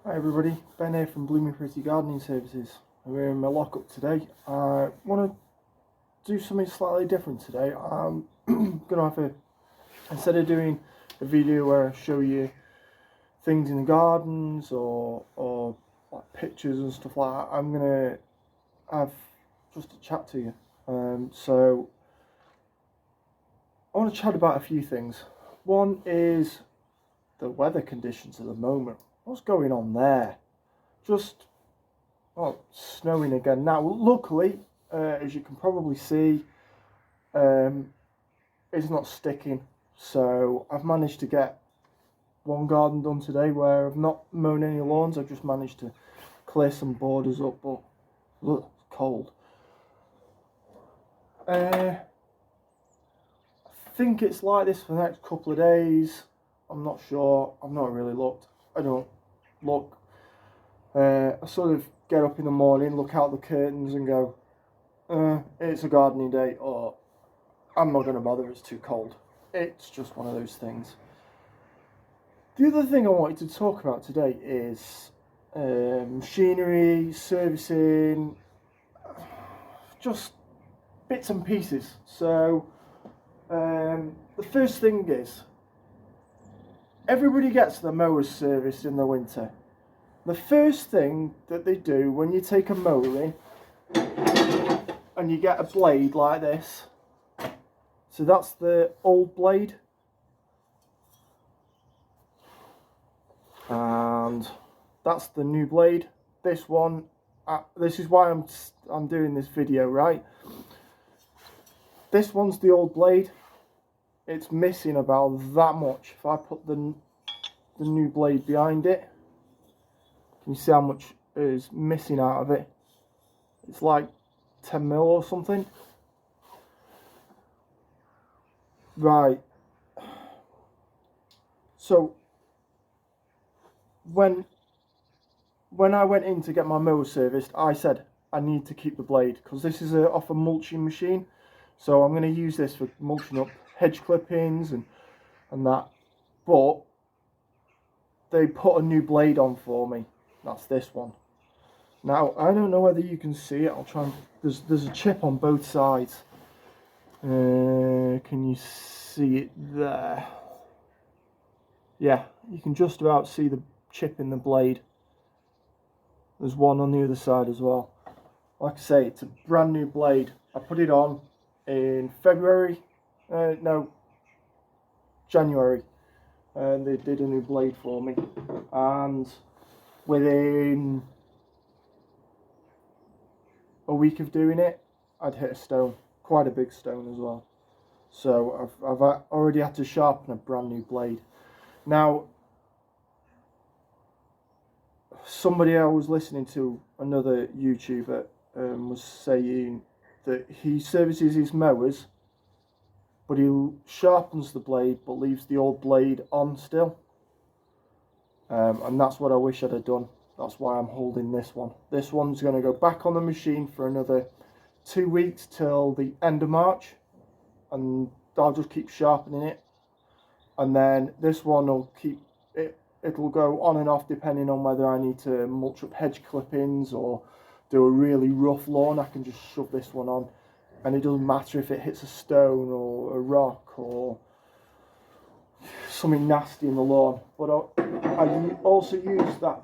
Hi everybody, Ben here from Blooming Pretty Gardening Services. We're in my lockup today. I want to do something slightly different today. I'm going to have instead of doing a video where I show you things in the gardens or like pictures and stuff like that, I'm going to have just a chat to you. So I want to chat about a few things. One is the weather conditions at the moment. What's going on there? Snowing again now. Luckily, as you can probably see, it's not sticking. So I've managed to get one garden done today where I've not mown any lawns. I've just managed to clear some borders up, but look, it's cold. I think it's like this for the next couple of days. I'm not sure. I've not really looked. I don't look. I sort of get up in the morning, look out the curtains and go, it's a gardening day, or I'm not going to bother, it's too cold. It's just one of those things. The other thing I wanted to talk about today is machinery, servicing, just bits and pieces. So the first thing is, everybody gets their mowers serviced in the winter. The first thing that they do when you take a mower in and you get a blade like this, so that's the old blade, and that's the new blade. This one, this is why I'm doing this video, right? This one's the old blade. It's missing about that much. If I put the new blade behind it, you see how much is missing out of it. It's like 10 mil or something. Right. So when I went in to get my mower serviced, I said I need to keep the blade because this is off a mulching machine. So I'm going to use this for mulching up hedge clippings and that. But they put a new blade on for me. That's this one. Now, I don't know whether you can see it. I'll try and... There's a chip on both sides. Can you see it there? Yeah, you can just about see the chip in the blade. There's one on the other side as well. Like I say, it's a brand new blade. I put it on in February. January. And they did a new blade for me. And within a week of doing it, I'd hit a stone, quite a big stone as well. So I've already had to sharpen a brand new blade. Now, somebody I was listening to, another YouTuber, was saying that he services his mowers, but he sharpens the blade but leaves the old blade on still. And that's what I wish I'd have done. That's why I'm holding this one. This one's going to go back on the machine for another 2 weeks till the end of March. And I'll just keep sharpening it. And then this one will keep it. It'll go on and off depending on whether I need to mulch up hedge clippings or do a really rough lawn. I can just shove this one on. And it doesn't matter if it hits a stone or a rock or something nasty in the lawn. But I also use that.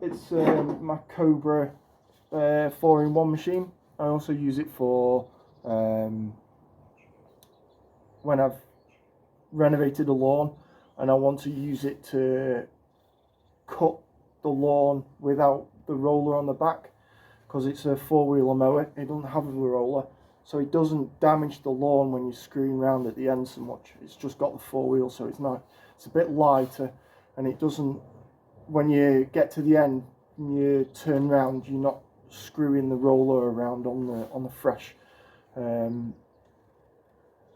It's my Cobra 4-in-1 machine. I also use it for when I've renovated a lawn and I want to use it to cut the lawn without the roller on the back, because it's a 4-wheeler mower. It doesn't have a roller, so it doesn't damage the lawn when you're screwing around at the end so much. It's just got the 4 wheels, so it's a bit lighter, and it doesn't, when you get to the end and you turn around, you're not screwing the roller around on the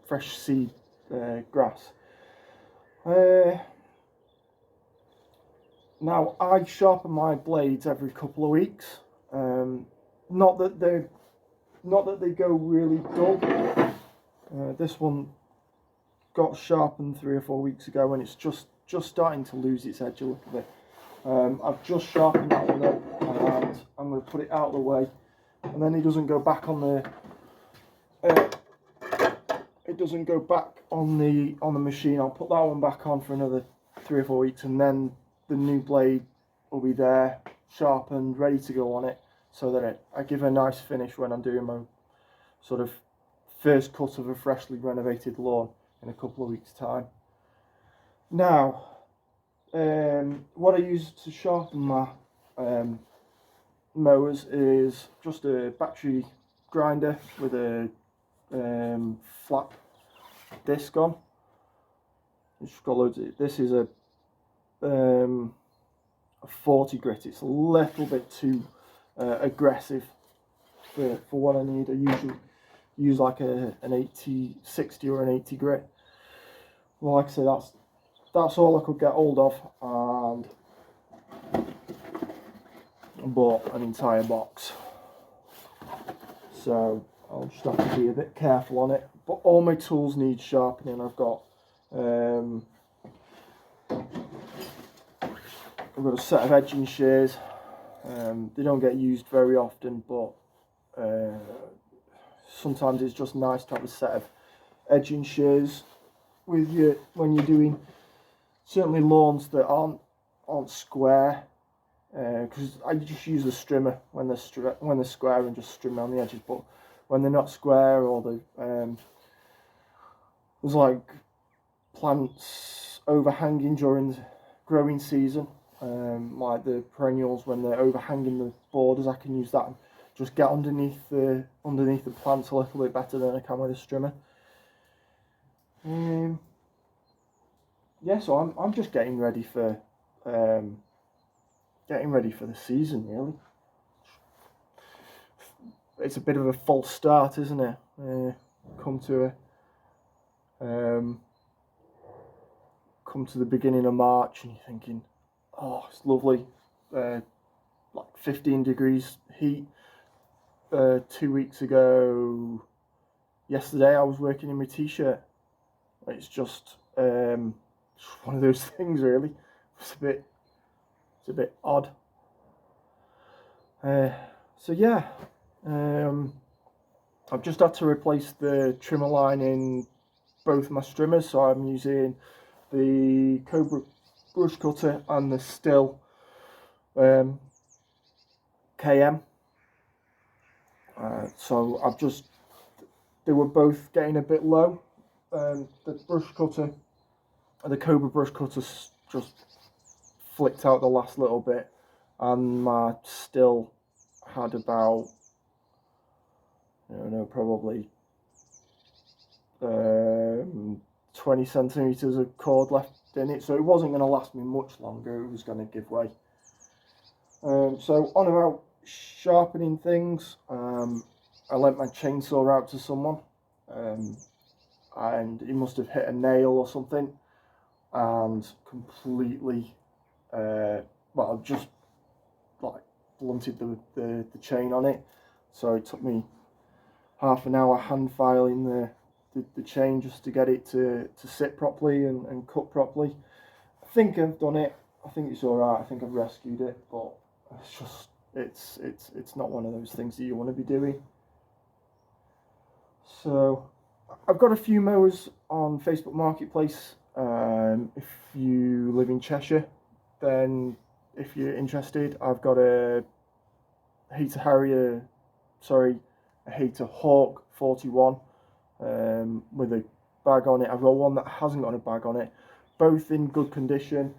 fresh seed grass. Now, I sharpen my blades every couple of weeks. Not that they go really dull. This one got sharpened 3 or 4 weeks ago, and it's just starting to lose its edge a little bit. I've just sharpened that one up, and I'm going to put it out of the way, and then it doesn't go back on the machine. I'll put that one back on for another 3 or 4 weeks, and then the new blade will be there, sharpened, ready to go on it, so that I give a nice finish when I'm doing my sort of first cut of a freshly renovated lawn in a couple of weeks' time. Now, what I use to sharpen my mowers is just a battery grinder with a flat disc on. It's got loads of, this is a 40 grit. It's a little bit too aggressive for what I need. I usually use like an 60 or an 80 grit. Well, like I say, that's all I could get hold of, and I bought an entire box. So I'll just have to be a bit careful on it. But all my tools need sharpening. I've got a set of edging shears. They don't get used very often, but sometimes it's just nice to have a set of edging shears with you when you're doing certainly lawns that aren't square. Because I just use a strimmer when they're square and just trim around the edges. But when they're not square, or there's like plants overhanging during the growing season, like the perennials, when they're overhanging the borders, I can use that and just get underneath the plants a little bit better than I can with a strimmer. Yeah, so I'm just getting ready for the season, really. It's a bit of a false start, isn't it? Come to the beginning of March and you're thinking, oh, it's lovely, like 15 degrees heat. 2 weeks ago, yesterday, I was working in my t-shirt. It's just one of those things, really. It's a bit odd. So yeah, I've just had to replace the trimmer line in both my trimmers, so I'm using the Cobra brush cutter and the Still KM. So they were both getting a bit low. The brush cutter, the Cobra brush cutter, just flicked out the last little bit, and my Still had about, I don't know, probably 20 centimeters of cord left in it, so it wasn't going to last me much longer. It was going to give way. So on about sharpening things, I lent my chainsaw out to someone, and he must have hit a nail or something and completely just like blunted the chain on it. So it took me half an hour hand filing the chain just to get it to sit properly and cut properly. I think I've done it. I think it's alright. I think I've rescued it, but it's not one of those things that you want to be doing. So I've got a few mowers on Facebook Marketplace. If you live in Cheshire, then if you're interested, I've got a Hater Hawk 41 with a bag on it. I've got one that hasn't got a bag on it, both in good condition.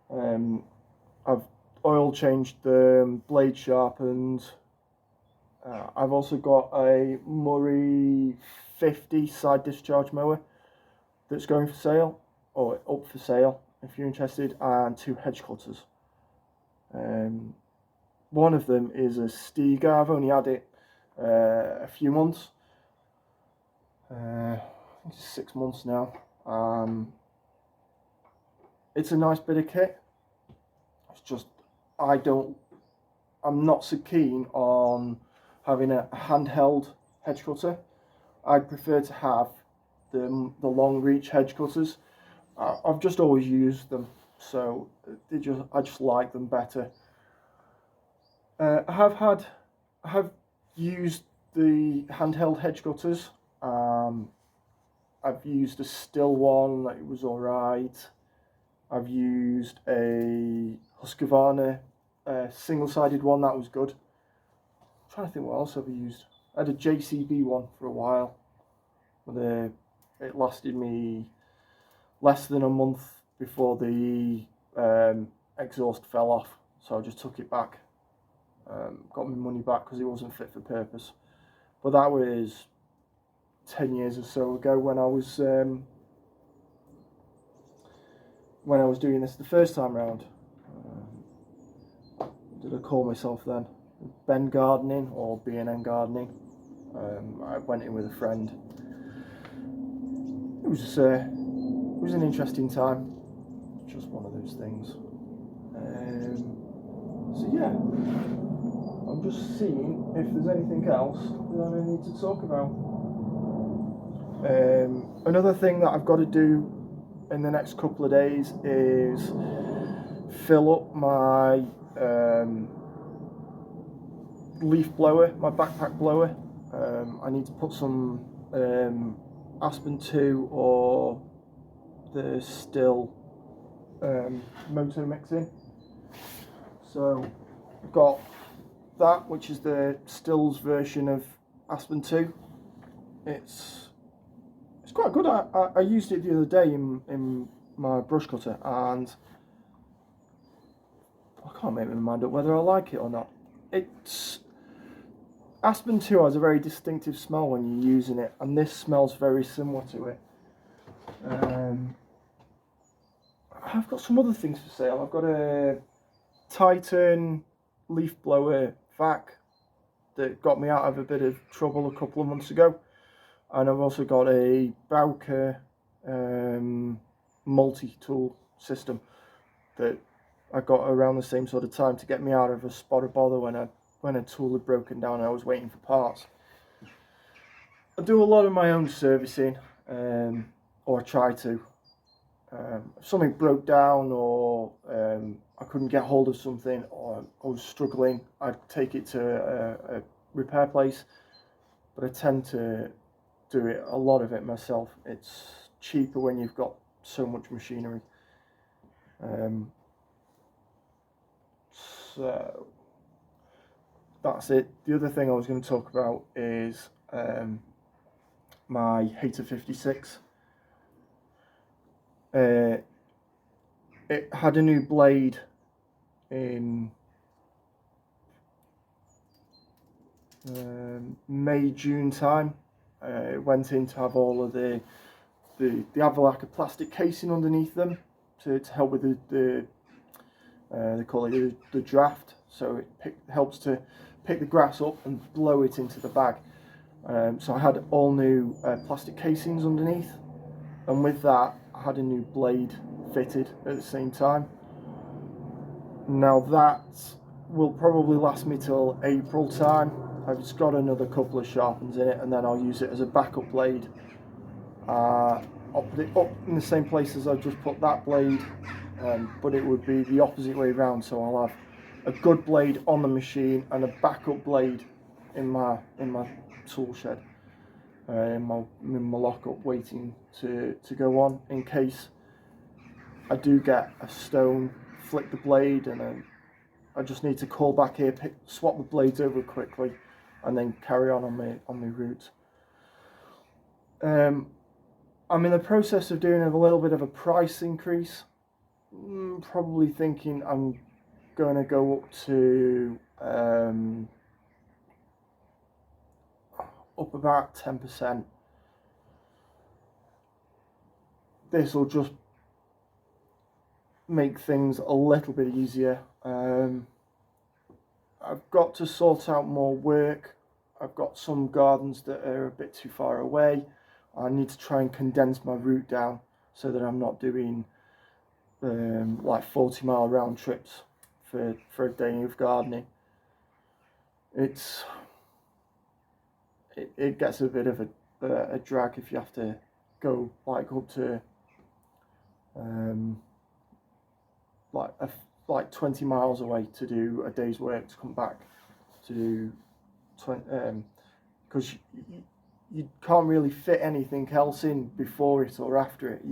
I've oil changed them, blade sharpened. I've also got a Murray 50 side discharge mower that's going for sale, or up for sale if you're interested, and 2 hedge cutters. One of them is a Stiga. I've only had it a few months. I think it's 6 months now. It's a nice bit of kit. It's just I'm not so keen on having a handheld hedge cutter. I'd prefer to have the long reach hedge cutters. I've just always used them so I just like them better. I have used the handheld hedge cutters. I've used a still one that was alright. I've used a Husqvarna single-sided one that was good. I'm trying to think what else I've used. I had a JCB one for a while. But it lasted me less than a month before the exhaust fell off, so I just took it back. Got my money back because it wasn't fit for purpose. But that was 10 years or so ago when I was doing this the first time round. Did I call myself then? Ben Gardening or B&N Gardening. I went in with a friend. It was an interesting time. Just one of those things. So yeah, I'm just seeing if there's anything else that I need to talk about. Another thing that I've got to do in the next couple of days is fill up my leaf blower, my backpack blower. I need to put some Aspen 2 or the Still motor mix in. So I've got that, which is the Still's version of Aspen 2. It's quite good. I used it the other day in my brush cutter, and I can't make my mind up whether I like it or not. Aspen 2 has a very distinctive smell when you're using it, and this smells very similar to it. I've got some other things for sale. I've got a Titan leaf blower vac that got me out of a bit of trouble a couple of months ago, and I've also got a Bowker multi-tool system that I got around the same sort of time to get me out of a spot of bother when a tool had broken down and I was waiting for parts. I do a lot of my own servicing, or try to. If something broke down or I couldn't get hold of something or I was struggling, I'd take it to a repair place, but I tend to do a lot of it myself. It's cheaper when you've got so much machinery. So that's it. The other thing I was going to talk about is my Hater 56. It had a new blade in May, June time. It went in to have all of they have like a plastic casing underneath them to help with the they call it the draft, so it helps to pick the grass up and blow it into the bag. So I had all new plastic casings underneath, and with that I had a new blade fitted at the same time. Now that will probably last me till April time. I've just got another couple of sharpens in it, and then I'll use it as a backup blade. I'll put it up in the same place as I just put that blade, but it would be the opposite way around. So I'll have a good blade on the machine and a backup blade in my tool shed, in my lockup, waiting to go on in case I do get a stone, flick the blade, and then I just need to call back here, swap the blades over quickly, and then carry on my route. I'm in the process of doing a little bit of a price increase. Probably thinking I'm going to go up to up about 10%. This will just make things a little bit easier. I've got to sort out more work. I've got some gardens that are a bit too far away. I need to try and condense my route down so that I'm not doing like 40-mile round trips for a day of gardening. It gets a bit of a drag if you have to go like up to like 20 miles away to do a day's work, to come back to do 20, because you can't really fit anything else in before it or after it.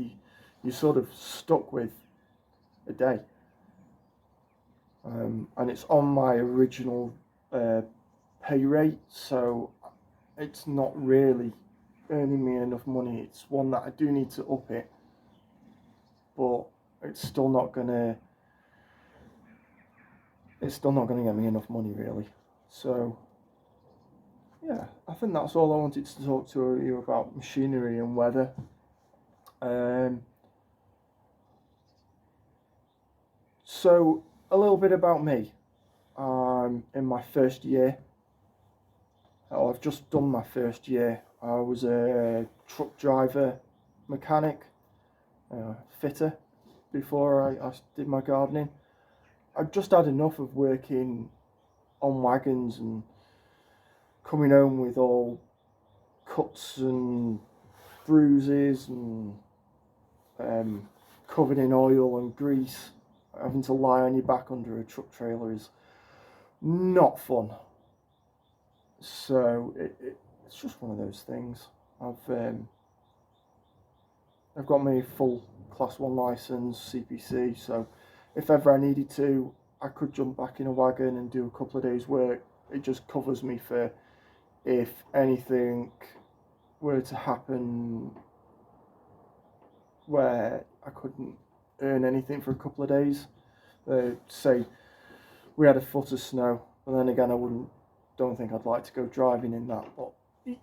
You're sort of stuck with a day. And it's on my original pay rate, so it's not really earning me enough money. It's one that I do need to up it, but it's still not gonna get me enough money really. So yeah, I think that's all I wanted to talk to you about machinery and weather. So a little bit about me. I'm in my first year. I've just done my first year. I was a truck driver, mechanic, fitter before I did my gardening. I've just had enough of working on wagons and coming home with all cuts and bruises and covered in oil and grease. Having to lie on your back under a truck trailer is not fun. So it's just one of those things. I've got my full Class 1 licence, CPC, so if ever I needed to, I could jump back in a wagon and do a couple of days' work. It just covers me for if anything were to happen where I couldn't earn anything for a couple of days. Say we had a foot of snow, but then again, don't think I'd like to go driving in that. But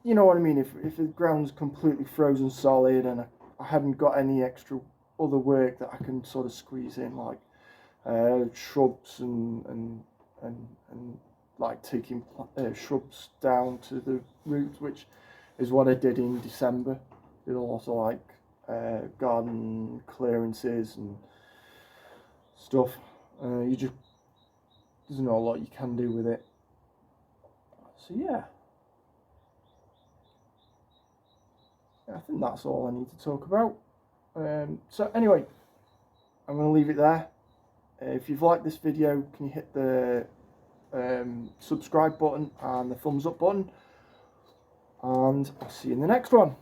you know what I mean. If the ground's completely frozen solid and I haven't got any extra other work that I can sort of squeeze in, like shrubs and like taking shrubs down to the roots, which is what I did in December. Did a lot of like garden clearances and stuff. There's not a lot you can do with it. So yeah, I think that's all I need to talk about. So anyway, I'm going to leave it there. If you've liked this video, can you hit the subscribe button and the thumbs up button, and I'll see you in the next one.